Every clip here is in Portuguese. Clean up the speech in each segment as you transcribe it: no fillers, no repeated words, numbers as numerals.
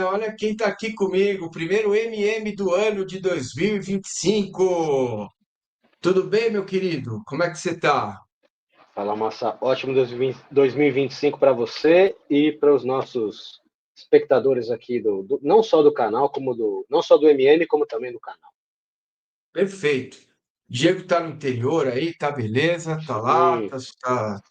Olha quem está aqui comigo, o primeiro MM do ano de 2025. Tudo bem, meu querido? Como é que você está? Fala, Massa. Ótimo 2025 para você e para os nossos espectadores aqui não só do canal, não só do MM, como também do canal. Perfeito. Diego está no interior aí, tá beleza, tá lá, Sim,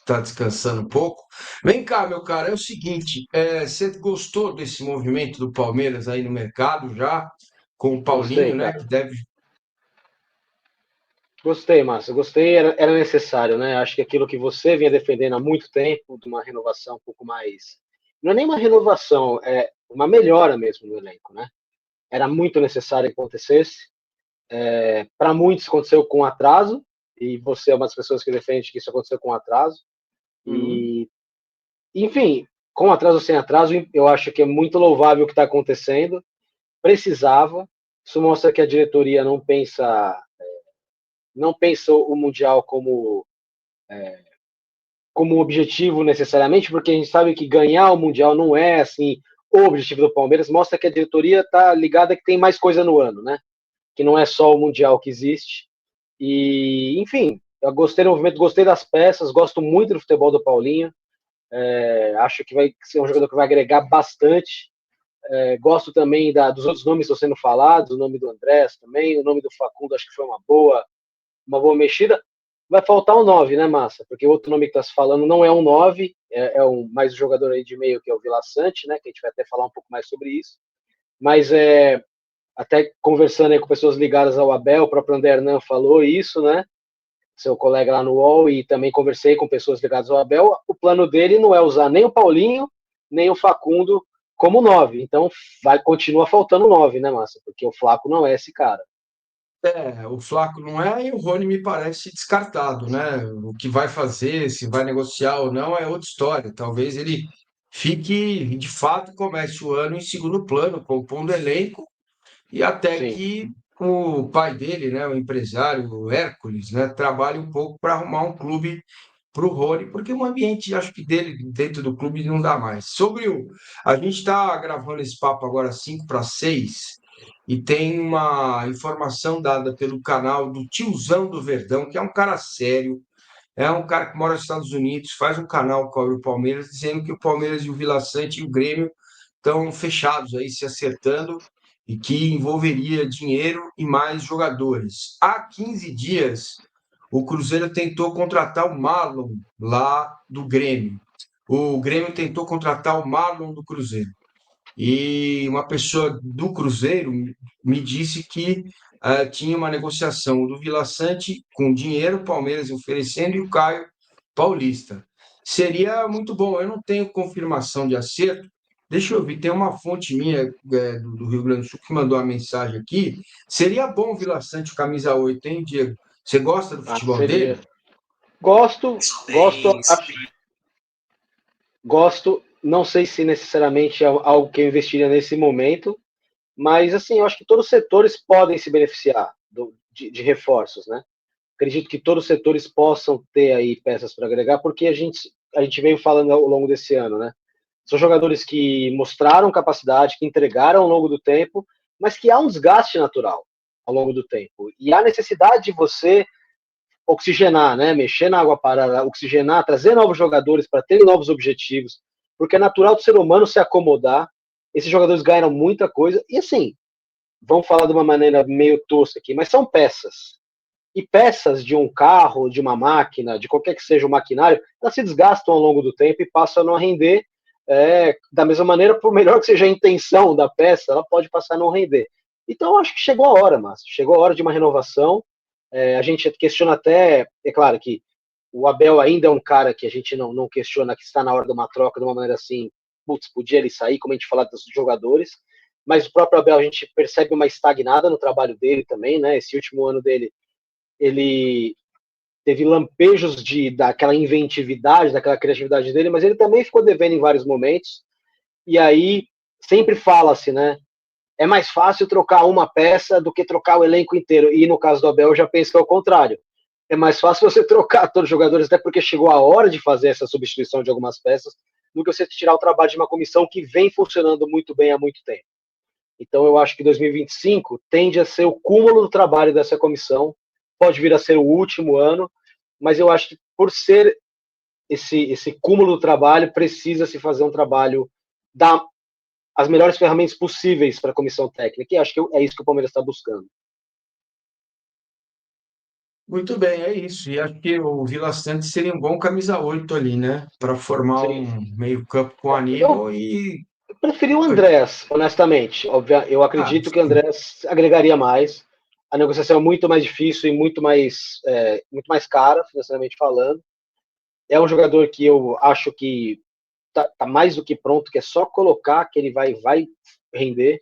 tá descansando um pouco. Vem cá, meu cara, é o seguinte, você gostou desse movimento do Palmeiras aí no mercado já, com o gostei, Paulinho, né, que cara. deve. Gostei, Massa. Gostei, era necessário, né? Acho que aquilo que você vinha defendendo há muito tempo, de uma renovação um pouco mais. Não é nem uma renovação, é uma melhora mesmo no elenco, né? Era muito necessário que acontecesse. Para muitos aconteceu com atraso, e você é uma das pessoas que defende que isso aconteceu com atraso. Uhum. E, enfim, com atraso ou sem atraso, eu acho que é muito louvável o que está acontecendo. Precisava. Isso mostra que a diretoria não pensou o Mundial como objetivo necessariamente, porque a gente sabe que ganhar o Mundial não é assim o objetivo do Palmeiras. Mostra que a diretoria está ligada que tem mais coisa no ano, né? Que não é só o Mundial que existe. E, enfim, eu gostei do movimento, gostei das peças, gosto muito do futebol do Paulinho. Acho que vai ser um jogador que vai agregar bastante. Gosto também dos outros nomes que estão sendo falados, o nome do Andrés também, o nome do Facundo, acho que foi uma boa mexida. Vai faltar um 9, né, Massa? Porque o outro nome que está se falando não é um 9, mais um jogador aí de meio que é o Vila Sante, né? Que a gente vai até falar um pouco mais sobre isso. Mas até conversando aí com pessoas ligadas ao Abel, o próprio André Hernan falou isso, né? Seu colega lá no UOL, e também conversei com pessoas ligadas ao Abel. O plano dele não é usar nem o Paulinho, nem o Facundo como 9. Então continua faltando 9, né, Massa? Porque o Flaco não é esse cara. O Flaco não é, e o Rony me parece descartado, né? O que vai fazer, se vai negociar ou não, é outra história. Talvez ele fique, de fato, comece o ano em segundo plano, compondo elenco, e até Sim, que o pai dele, né, o empresário, o Hércules, né, trabalhe um pouco para arrumar um clube para o Rony, porque o ambiente, acho que dele dentro do clube não dá mais. A gente está gravando esse papo agora 5 para 6 e tem uma informação dada pelo canal do Tiozão do Verdão, que é um cara sério, é um cara que mora nos Estados Unidos, faz um canal que cobre o Palmeiras, dizendo que o Palmeiras e o Vila Sante e o Grêmio estão fechados aí, se acertando, e que envolveria dinheiro e mais jogadores. Há 15 dias, o Cruzeiro tentou contratar o Marlon lá do Grêmio. O Grêmio tentou contratar o Marlon do Cruzeiro. E uma pessoa do Cruzeiro me disse que tinha uma negociação do Vila Sante com dinheiro, o Palmeiras oferecendo, e o Caio Paulista. Seria muito bom. Eu não tenho confirmação de acerto. Deixa eu ver, tem uma fonte minha do Rio Grande do Sul que mandou uma mensagem aqui. Seria bom o Vila Sante, o camisa 8, hein, Diego? Você gosta do futebol seria. dele? Gosto, gosto. Não sei se necessariamente é algo que eu investiria nesse momento, mas assim, eu acho que todos os setores podem se beneficiar de reforços, né? Acredito que todos os setores possam ter aí peças para agregar, porque a gente veio falando ao longo desse ano, né? São jogadores que mostraram capacidade, que entregaram ao longo do tempo, mas que há um desgaste natural ao longo do tempo. E há necessidade de você oxigenar, né? Mexer na água parada, oxigenar, trazer novos jogadores para terem novos objetivos, porque é natural do ser humano se acomodar. Esses jogadores ganharam muita coisa, e assim, vamos falar de uma maneira meio tosca aqui, mas são peças. E peças de um carro, de uma máquina, de qualquer que seja o maquinário, elas se desgastam ao longo do tempo e passam a não render da mesma maneira, por melhor que seja a intenção da peça, ela pode passar a não render. Então, eu acho que chegou a hora, Márcio. Chegou a hora de uma renovação. A gente questiona até, é claro que o Abel ainda é um cara que a gente não questiona que está na hora de uma troca de uma maneira assim, putz, podia ele sair, como a gente fala dos jogadores, mas o próprio Abel a gente percebe uma estagnada no trabalho dele também, né? Esse último ano dele, ele teve lampejos daquela inventividade, daquela criatividade dele, mas ele também ficou devendo em vários momentos. E aí sempre fala-se, né? É mais fácil trocar uma peça do que trocar o elenco inteiro. E no caso do Abel, eu já penso que é o contrário. É mais fácil você trocar todos os jogadores, até porque chegou a hora de fazer essa substituição de algumas peças, do que você tirar o trabalho de uma comissão que vem funcionando muito bem há muito tempo. Então, eu acho que 2025 tende a ser o cúmulo do trabalho dessa comissão, pode vir a ser o último ano, mas eu acho que por ser esse cúmulo do trabalho, precisa se fazer um trabalho, dar as melhores ferramentas possíveis para a comissão técnica, e acho que é isso que o Palmeiras está buscando. Muito bem, é isso. E acho que o Vila Sante seria um bom camisa 8 ali, né? Para formar Sim. um meio-campo com Eu Aníbal e. preferi o Andrés, honestamente. Eu Ah, acredito que o sim. Andrés agregaria mais. A negociação é muito mais difícil e muito mais cara, financeiramente falando. É um jogador que eu acho que tá mais do que pronto, que é só colocar que ele vai render.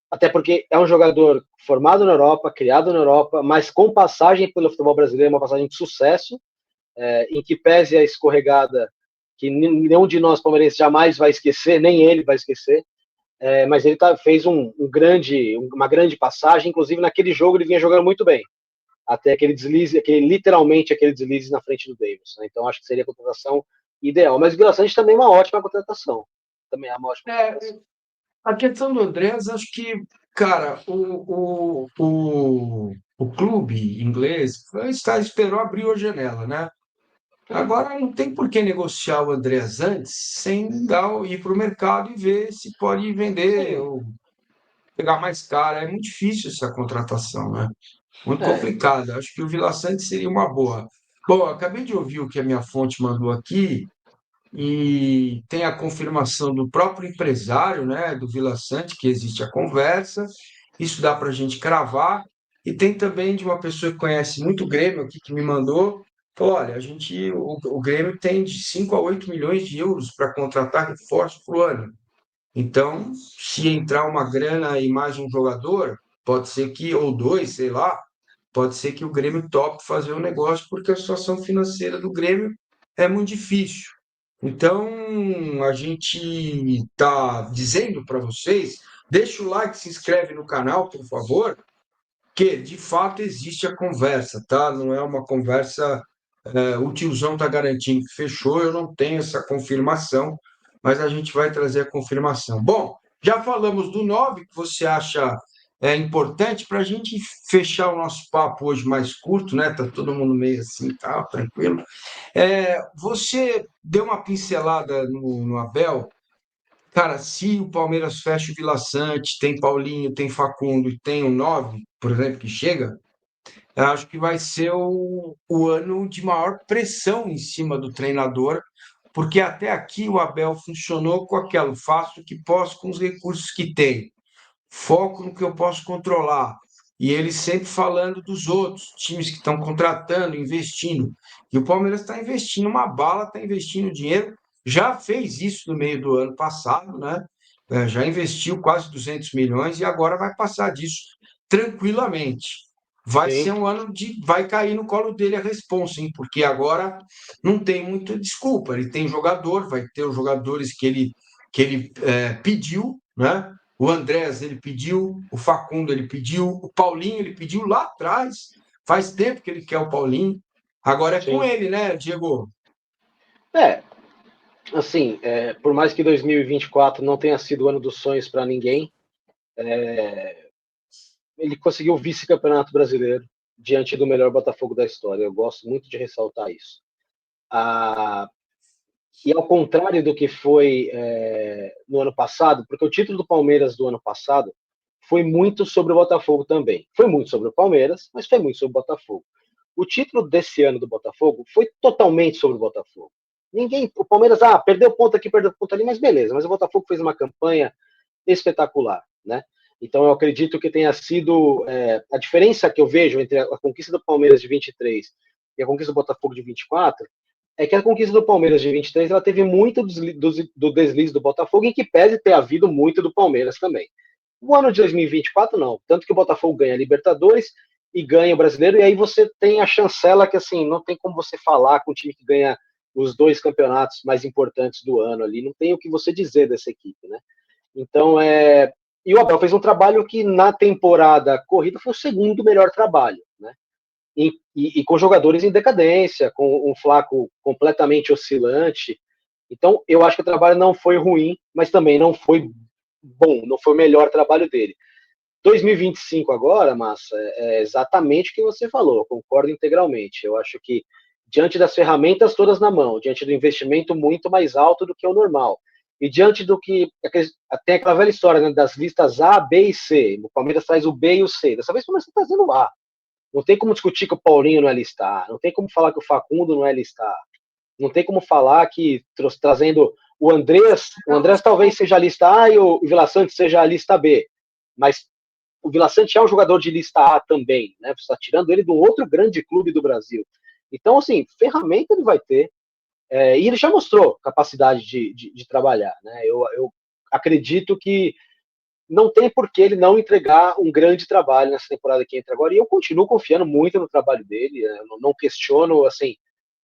Até porque é um jogador formado na Europa, criado na Europa, mas com passagem pelo futebol brasileiro, uma passagem de sucesso, em que pese a escorregada que nenhum de nós palmeirenses jamais vai esquecer, nem ele vai esquecer, mas ele fez uma grande passagem, inclusive naquele jogo ele vinha jogando muito bem, até aquele deslize, literalmente aquele deslize na frente do Davis. Né? Então acho que seria a contratação ideal. Mas o Vila Sante também é uma ótima contratação. Também é uma ótima É, contratação. a questão do Andrés, acho que, cara, o clube inglês esperou abrir a janela, né? Sim, Agora não tem por que negociar o Andrés antes sem ir para o mercado e ver se pode vender sim. ou pegar mais caro. É muito difícil essa contratação, né? Muito É, complicado. Acho que o Vila Sante seria uma boa. Bom, eu acabei de ouvir o que a minha fonte mandou aqui e tem a confirmação do próprio empresário, né, do Vila Sante, que existe a conversa. Isso dá para a gente cravar. E tem também de uma pessoa que conhece muito o Grêmio aqui, que me mandou, falou, olha, o Grêmio tem de 5 a 8 milhões de euros para contratar reforço por ano. Então, se entrar uma grana e mais um jogador, pode ser que, ou dois, sei lá, pode ser que o Grêmio tope fazer o negócio, porque a situação financeira do Grêmio é muito difícil. Então, a gente está dizendo para vocês, deixa o like, se inscreve no canal, por favor, que de fato existe a conversa, tá? Não é uma conversa, o tiozão está garantindo que fechou, eu não tenho essa confirmação, mas a gente vai trazer a confirmação. Bom, já falamos do 9 que você acha importante para a gente fechar o nosso papo hoje mais curto, né? Tá todo mundo meio assim, tá tranquilo. Você deu uma pincelada no Abel. Cara, se o Palmeiras fecha o Vila Sante, tem Paulinho, tem Facundo e tem o 9, por exemplo, que chega, eu acho que vai ser o ano de maior pressão em cima do treinador, porque até aqui o Abel funcionou com aquilo, faço o que posso com os recursos que tem, foco no que eu posso controlar. E ele sempre falando dos outros times que estão contratando, investindo. E o Palmeiras está investindo uma bala, está investindo dinheiro. Já fez isso no meio do ano passado, né? Já investiu quase 200 milhões e agora vai passar disso tranquilamente. Vai ser sim, um ano de. Vai cair no colo dele a responsa, hein? Porque agora não tem muita desculpa. Ele tem jogador, vai ter os jogadores que ele pediu, né? O Andrés ele pediu, o Facundo ele pediu, o Paulinho ele pediu lá atrás. Faz tempo que ele quer o Paulinho. Agora é com sim. ele, né, Diego? É, assim, por mais que 2024 não tenha sido o ano dos sonhos para ninguém, ele conseguiu o vice-campeonato brasileiro diante do melhor Botafogo da história. Eu gosto muito de ressaltar isso. Ah, e ao contrário do que foi no ano passado, porque o título do Palmeiras do ano passado foi muito sobre o Botafogo também. Foi muito sobre o Palmeiras, mas foi muito sobre o Botafogo. O título desse ano do Botafogo foi totalmente sobre o Botafogo. O Palmeiras, perdeu ponto aqui, perdeu ponto ali, mas beleza. Mas o Botafogo fez uma campanha espetacular, né? Então eu acredito que tenha sido a diferença que eu vejo entre a conquista do Palmeiras de 23 e a conquista do Botafogo de 24 é que a conquista do Palmeiras de 23 ela teve muito do deslize do Botafogo, em que pese ter havido muito do Palmeiras também. O ano de 2024 não, tanto que o Botafogo ganha a Libertadores e ganha o Brasileiro, e aí você tem a chancela que assim, não tem como você falar com o time que ganha os dois campeonatos mais importantes do ano ali, não tem o que você dizer dessa equipe, né? Então, e o Abel fez um trabalho que na temporada corrida foi o segundo melhor trabalho, né? E com jogadores em decadência, com um Flaco completamente oscilante. Então, eu acho que o trabalho não foi ruim, mas também não foi bom, não foi o melhor trabalho dele. 2025 agora, Massa, é exatamente o que você falou, concordo integralmente. Eu acho que, diante das ferramentas todas na mão, diante do investimento muito mais alto do que o normal, e diante do que. Tem aquela velha história, né, das listas A, B e C. O Palmeiras traz o B e o C. Dessa vez o Palmeiras está trazendo o A. Não tem como discutir que o Paulinho não é lista A. Não tem como falar que o Facundo não é lista A. Não tem como falar que trazendo o Andrés talvez seja a lista A e o Vila Sante seja a lista B. Mas o Vila Sante é um jogador de lista A também, né? Você está tirando ele de um outro grande clube do Brasil. Então, assim, ferramenta ele vai ter. E ele já mostrou capacidade de trabalhar, né? Eu acredito que não tem por que ele não entregar um grande trabalho nessa temporada que entra agora. E eu continuo confiando muito no trabalho dele. Não questiono, assim,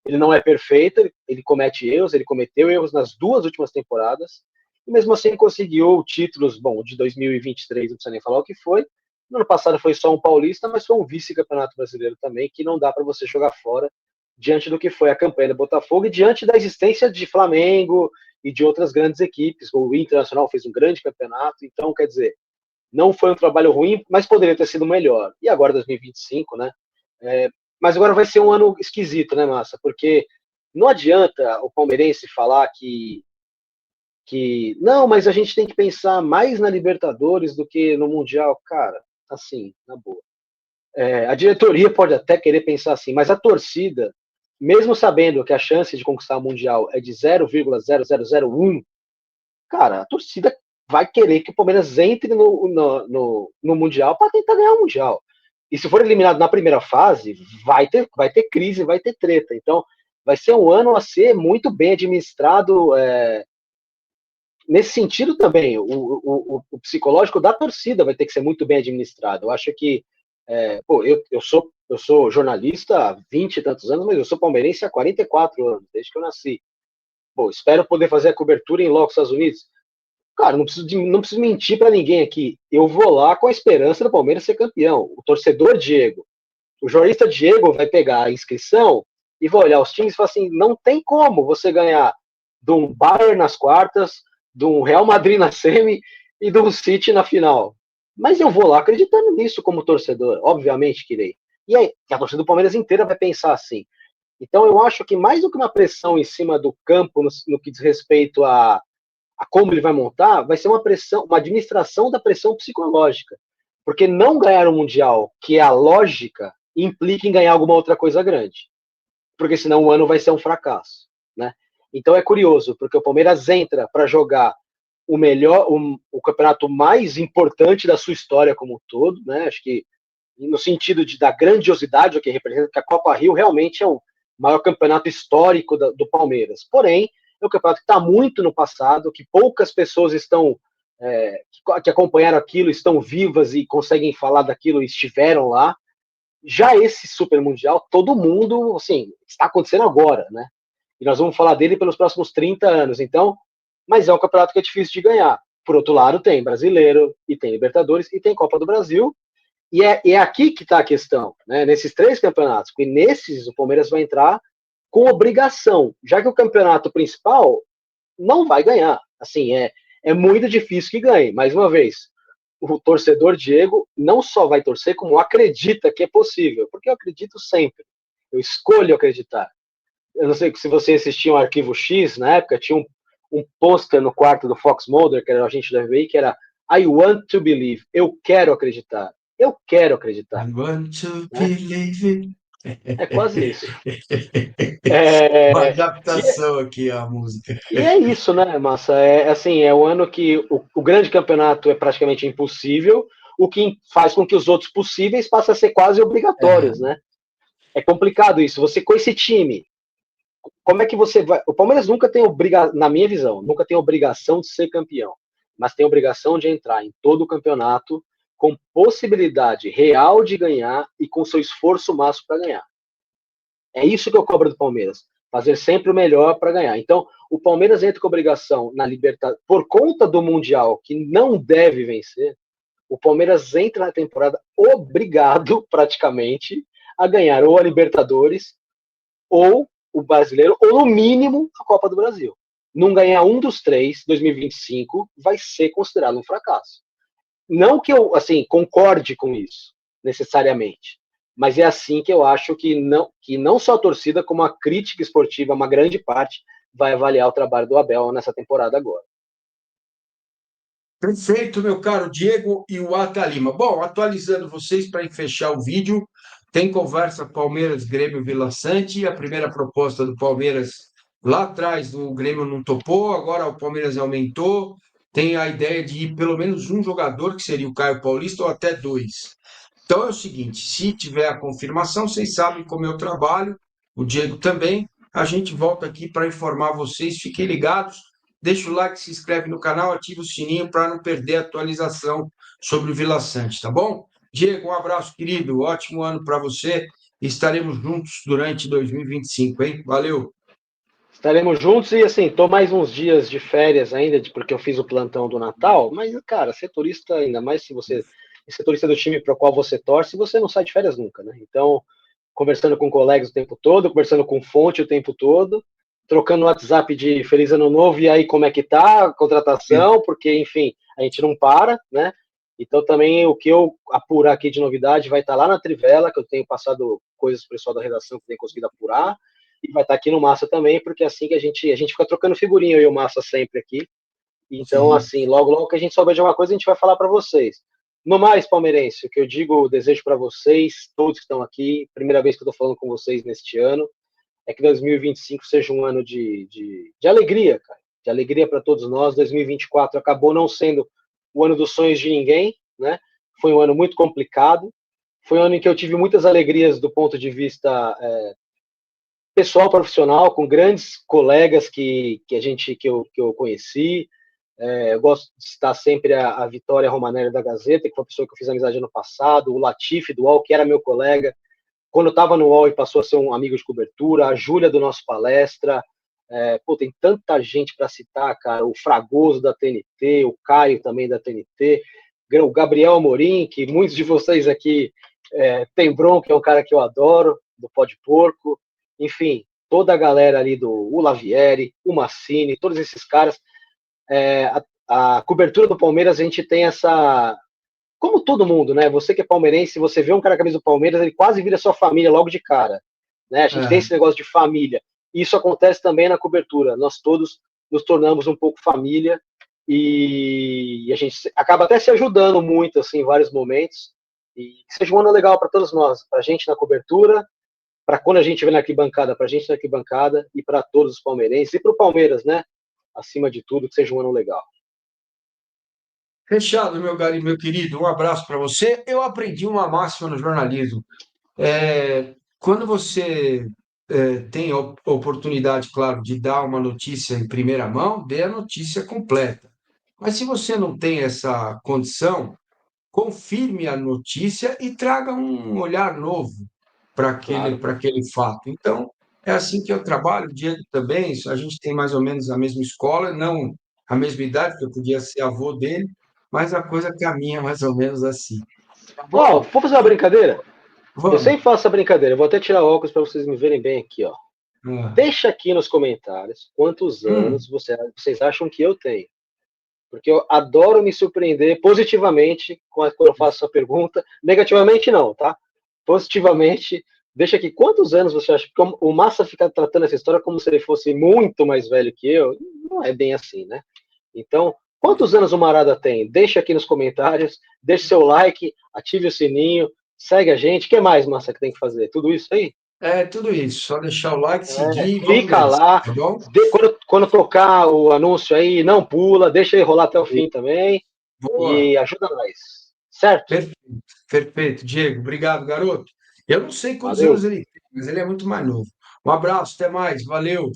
ele não é perfeito, ele comete erros, ele cometeu erros nas 2 últimas temporadas, e mesmo assim conseguiu títulos, bom, de 2023, não precisa nem falar o que foi. No ano passado foi só um paulista, mas foi um vice-campeonato brasileiro também, que não dá para você jogar fora diante do que foi a campanha do Botafogo e diante da existência de Flamengo e de outras grandes equipes. O Internacional fez um grande campeonato, então, quer dizer, não foi um trabalho ruim, mas poderia ter sido melhor. E agora, 2025, né? É, mas agora vai ser um ano esquisito, né, Massa? Porque não adianta o palmeirense falar que não, mas a gente tem que pensar mais na Libertadores do que no Mundial. Cara, assim, na boa. A diretoria pode até querer pensar assim, mas a torcida, mesmo sabendo que a chance de conquistar o Mundial é de 0,0001, cara, a torcida vai querer que o Palmeiras entre no Mundial para tentar ganhar o Mundial. E se for eliminado na primeira fase, vai ter crise, vai ter treta. Então, vai ser um ano a ser muito bem administrado. Nesse sentido também, o psicológico da torcida vai ter que ser muito bem administrado. Eu acho que, eu sou jornalista há 20 e tantos anos, mas eu sou palmeirense há 44 anos, desde que eu nasci. Pô, espero poder fazer a cobertura em loco Estados Unidos. Cara, não preciso mentir para ninguém aqui. Eu vou lá com a esperança do Palmeiras ser campeão. O torcedor Diego, o jornalista Diego vai pegar a inscrição e vai olhar os times e falar assim: não tem como você ganhar de um Bayern nas quartas, de um Real Madrid na semi e de um City na final. Mas eu vou lá acreditando nisso como torcedor, obviamente que irei. E aí, a torcida do Palmeiras inteira vai pensar assim. Então eu acho que mais do que uma pressão em cima do campo no que diz respeito a como ele vai montar, vai ser uma pressão, uma administração da pressão psicológica. Porque não ganhar o Mundial, que é a lógica, implica em ganhar alguma outra coisa grande. Porque senão o ano vai ser um fracasso, né? Então é curioso, porque o Palmeiras entra para jogar o campeonato mais importante da sua história como um todo, né? Acho que no sentido da grandiosidade o que representa, que a Copa Rio realmente é o maior campeonato histórico do Palmeiras. Porém, é um campeonato que está muito no passado, que poucas pessoas estão que acompanharam aquilo, estão vivas e conseguem falar daquilo e estiveram lá. Já esse Super Mundial, todo mundo, assim, está acontecendo agora, né? E nós vamos falar dele pelos próximos 30 anos. Então, mas é um campeonato que é difícil de ganhar. Por outro lado, tem Brasileiro, e tem Libertadores, e tem Copa do Brasil, e é aqui que está a questão, né? Nesses 3 campeonatos, porque nesses o Palmeiras vai entrar com obrigação, já que o campeonato principal não vai ganhar. Assim, é muito difícil que ganhe. Mais uma vez, o torcedor Diego não só vai torcer, como acredita que é possível, porque eu acredito sempre. Eu escolho acreditar. Eu não sei se você assistia um Arquivo X na época, tinha um pôster no quarto do Fox Mulder, que era o agente da FBI, que era I want to believe. Eu quero acreditar. Eu quero acreditar. I want to Né? believe É quase isso. Uma É, e, adaptação aqui à música. e é isso, né, Massa? É assim, é um ano que o grande campeonato é praticamente impossível, o que faz com que os outros possíveis passem a ser quase obrigatórios, É, né? É complicado isso. Você com esse time, como é que você vai? O Palmeiras nunca tem obrigação, na minha visão, nunca tem obrigação de ser campeão, mas tem obrigação de entrar em todo o campeonato com possibilidade real de ganhar e com seu esforço máximo para ganhar. É isso que eu cobro do Palmeiras. Fazer sempre o melhor para ganhar. Então, o Palmeiras entra com obrigação na Libertadores, por conta do Mundial, que não deve vencer, o Palmeiras entra na temporada obrigado, praticamente, a ganhar ou a Libertadores, ou o Brasileiro, ou no mínimo a Copa do Brasil. não ganhar um dos três, 2025, vai ser considerado um fracasso. Não que eu, assim, concorde com isso, necessariamente, mas é assim que eu acho que não só a torcida, como a crítica esportiva, uma grande parte, vai avaliar o trabalho do Abel nessa temporada agora. Perfeito, meu caro Diego e o Ata Lima. Bom, atualizando vocês para fechar o vídeo, tem conversa Palmeiras, Grêmio, Vila Sante. A primeira proposta do Palmeiras lá atrás, o Grêmio não topou, agora o Palmeiras aumentou. Tem a ideia de ir pelo menos um jogador, que seria o Caio Paulista, ou até dois. Então é o seguinte: se tiver a confirmação, vocês sabem como eu trabalho, o Diego também. A gente volta aqui para informar vocês. Fiquem ligados. Deixa o like, se inscreve no canal, ativa o sininho para não perder a atualização sobre o Vila Sante, tá bom? Diego, um abraço, querido. Ótimo ano para você. Estaremos juntos durante 2025, hein? Valeu. Estaremos juntos e, assim, tô mais uns dias de férias ainda, porque eu fiz o plantão do Natal, mas, cara, setorista, ainda mais se você é setorista do time para o qual você torce, você não sai de férias nunca, né? Então, conversando com colegas o tempo todo, conversando com fonte o tempo todo, trocando WhatsApp de Feliz Ano Novo, e aí como é que tá a contratação, porque, enfim, a gente não para, né? Então também o que eu apurar aqui de novidade vai estar lá na Trivela, que eu tenho passado coisas para o pessoal da redação que tem conseguido apurar, e vai estar aqui no Massa também, porque é assim que a gente fica trocando figurinha, eu e o Massa sempre aqui. Então, Sim. assim, logo, logo que a gente souber de alguma coisa, a gente vai falar para vocês. No mais, palmeirense, o que eu digo, desejo para vocês, todos que estão aqui, primeira vez que eu estou falando com vocês neste ano, é que 2025 seja um ano de alegria, cara. De alegria para todos nós. 2024 acabou não sendo o ano dos sonhos de ninguém, né? Foi um ano muito complicado. Foi um ano em que eu tive muitas alegrias do ponto de vista pessoal, profissional, com grandes colegas que eu conheci. Eu gosto de citar sempre a Vitória Romanelli da Gazeta, que foi uma pessoa que eu fiz amizade ano passado, o Latifi do UOL, que era meu colega, quando eu estava no UOL e passou a ser um amigo de cobertura, a Júlia do nosso palestra, tem tanta gente para citar, cara, o Fragoso da TNT, o Caio também da TNT, o Gabriel Amorim, que muitos de vocês aqui tem bronca, que é um cara que eu adoro, do Pó de Porco, enfim, toda a galera ali do Lavieri, o Massini, todos esses caras, a cobertura do Palmeiras, a gente tem essa, como todo mundo, né? Você que é palmeirense, você vê um cara com a camisa do Palmeiras, ele quase vira sua família logo de cara, né? A gente tem É. esse negócio de família. Isso acontece também na cobertura. Nós todos nos tornamos um pouco família e a gente acaba até se ajudando muito assim em vários momentos. E que seja um ano legal para todos nós, para a gente na cobertura, para quando a gente vem na arquibancada, para a gente na arquibancada e para todos os palmeirenses e para o Palmeiras, né? Acima de tudo, que seja um ano legal. Fechado, meu Gari, meu querido. Um abraço para você. Eu aprendi uma máxima no jornalismo. Quando você tem a oportunidade, claro, de dar uma notícia em primeira mão, dê a notícia completa. Mas se você não tem essa condição, confirme a notícia e traga um olhar novo Claro. para aquele fato. Então, é assim que eu trabalho, o Diego também, a gente tem mais ou menos a mesma escola, não a mesma idade, porque eu podia ser avô dele, mas a coisa caminha mais ou menos assim. Tá Ó, bom? vou fazer uma brincadeira? Eu Vamos. sempre faço essa brincadeira. Eu vou até tirar o óculos para vocês me verem bem aqui, ó. Ah. Deixa aqui nos comentários quantos Hum. anos vocês acham que eu tenho. Porque eu adoro me surpreender positivamente quando eu faço essa pergunta. Negativamente, não, tá? Positivamente. Deixa aqui quantos anos você acha. Porque o Massa fica tratando essa história como se ele fosse muito mais velho que eu. Não é bem assim, né? Então, quantos anos o Marada tem? Deixa aqui nos comentários. Deixe seu like, ative o sininho, segue a gente. O que mais, Massa, que tem que fazer? Tudo isso aí? É tudo isso, só deixar o like, seguir e vamos Clica nessa, lá, tá bom? quando tocar o anúncio aí, não pula, deixa ele rolar até o fim também Boa. e ajuda nós, certo? Perfeito, perfeito. Diego, obrigado, garoto. Eu não sei quantos Valeu, anos ele tem, mas ele é muito mais novo. Um abraço, até mais, valeu.